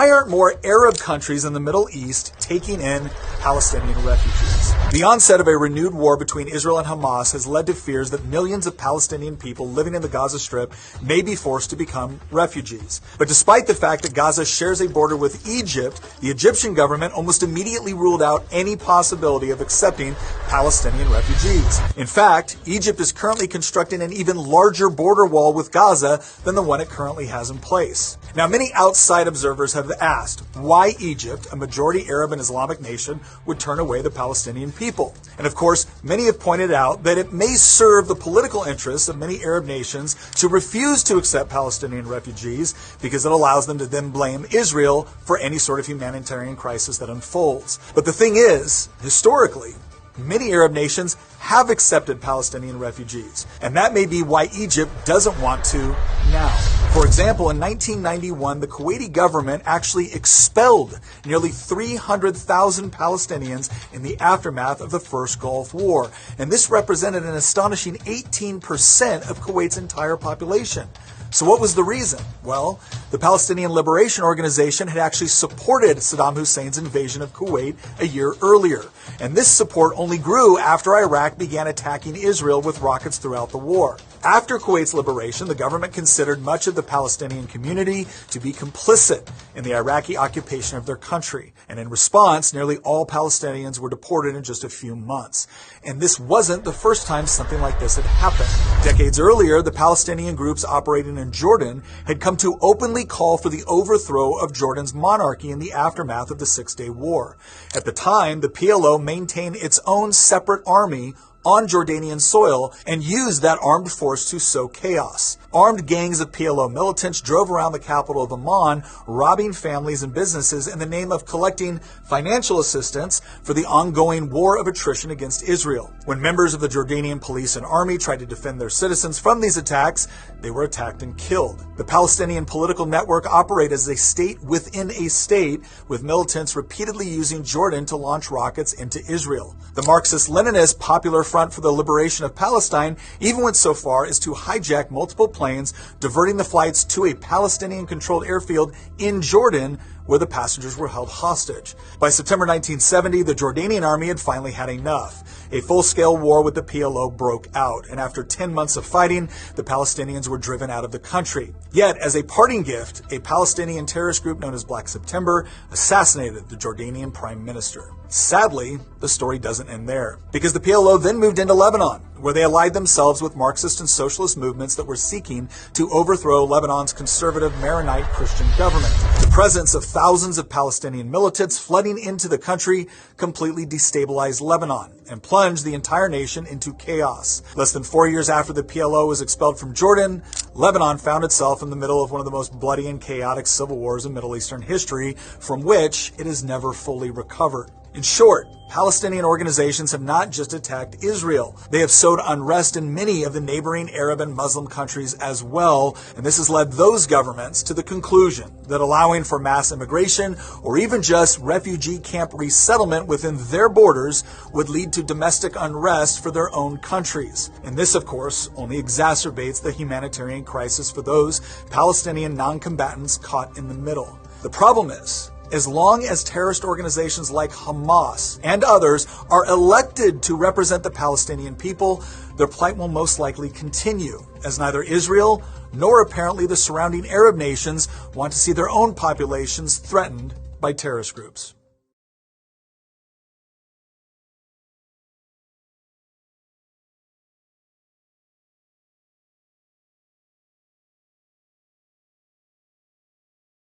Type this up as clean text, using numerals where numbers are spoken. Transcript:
Why aren't more Arab countries in the Middle East taking in Palestinian refugees? The onset of a renewed war between Israel and Hamas has led to fears that millions of Palestinian people living in the Gaza Strip may be forced to become refugees. But despite the fact that Gaza shares a border with Egypt, the Egyptian government almost immediately ruled out any possibility of accepting Palestinian refugees. In fact, Egypt is currently constructing an even larger border wall with Gaza than the one it currently has in place. Now, many outside observers have asked why Egypt, a majority Arab and Islamic nation, would turn away the Palestinian people. And of course, many have pointed out that it may serve the political interests of many Arab nations to refuse to accept Palestinian refugees because it allows them to then blame Israel for any sort of humanitarian crisis that unfolds. But the thing is, historically, many Arab nations have accepted Palestinian refugees, and that may be why Egypt doesn't want to now. For example, in 1991, the Kuwaiti government actually expelled nearly 300,000 Palestinians in the aftermath of the First Gulf War, and this represented an astonishing 18% of Kuwait's entire population. So what was the reason? Well, the Palestinian Liberation Organization had actually supported Saddam Hussein's invasion of Kuwait a year earlier. And this support only grew after Iraq began attacking Israel with rockets throughout the war. After Kuwait's liberation, the government considered much of the Palestinian community to be complicit in the Iraqi occupation of their country. And in response, nearly all Palestinians were deported in just a few months. And this wasn't the first time something like this had happened. Decades earlier, the Palestinian groups operating in Jordan had come to openly call for the overthrow of Jordan's monarchy in the aftermath of the Six-Day War. At the time, the PLO maintained its own separate army on Jordanian soil and used that armed force to sow chaos. Armed gangs of PLO militants drove around the capital of Amman, robbing families and businesses in the name of collecting financial assistance for the ongoing war of attrition against Israel. When members of the Jordanian police and army tried to defend their citizens from these attacks, they were attacked and killed. The Palestinian political network operated as a state within a state, with militants repeatedly using Jordan to launch rockets into Israel. The Marxist-Leninist Popular Front for the Liberation of Palestine even went so far as to hijack multiple planes, diverting the flights to a Palestinian-controlled airfield in Jordan, where the passengers were held hostage. By September 1970, the Jordanian army had finally had enough. A full-scale war with the PLO broke out, and after 10 months of fighting, the Palestinians were driven out of the country. Yet, as a parting gift, a Palestinian terrorist group known as Black September assassinated the Jordanian prime minister. Sadly, the story doesn't end there, because the PLO then moved into Lebanon, where they allied themselves with Marxist and socialist movements that were seeking to overthrow Lebanon's conservative Maronite Christian government. The presence of thousands of Palestinian militants flooding into the country completely destabilized Lebanon and plunged the entire nation into chaos. Less than 4 years after the PLO was expelled from Jordan, Lebanon found itself in the middle of one of the most bloody and chaotic civil wars in Middle Eastern history, from which it has never fully recovered. In short, Palestinian organizations have not just attacked Israel. They have sowed unrest in many of the neighboring Arab and Muslim countries as well, and this has led those governments to the conclusion that allowing for mass immigration or even just refugee camp resettlement within their borders would lead to domestic unrest for their own countries. And this, of course, only exacerbates the humanitarian crisis for those Palestinian non-combatants caught in the middle. The problem is, as long as terrorist organizations like Hamas and others are elected to represent the Palestinian people, their plight will most likely continue, as neither Israel nor apparently the surrounding Arab nations want to see their own populations threatened by terrorist groups.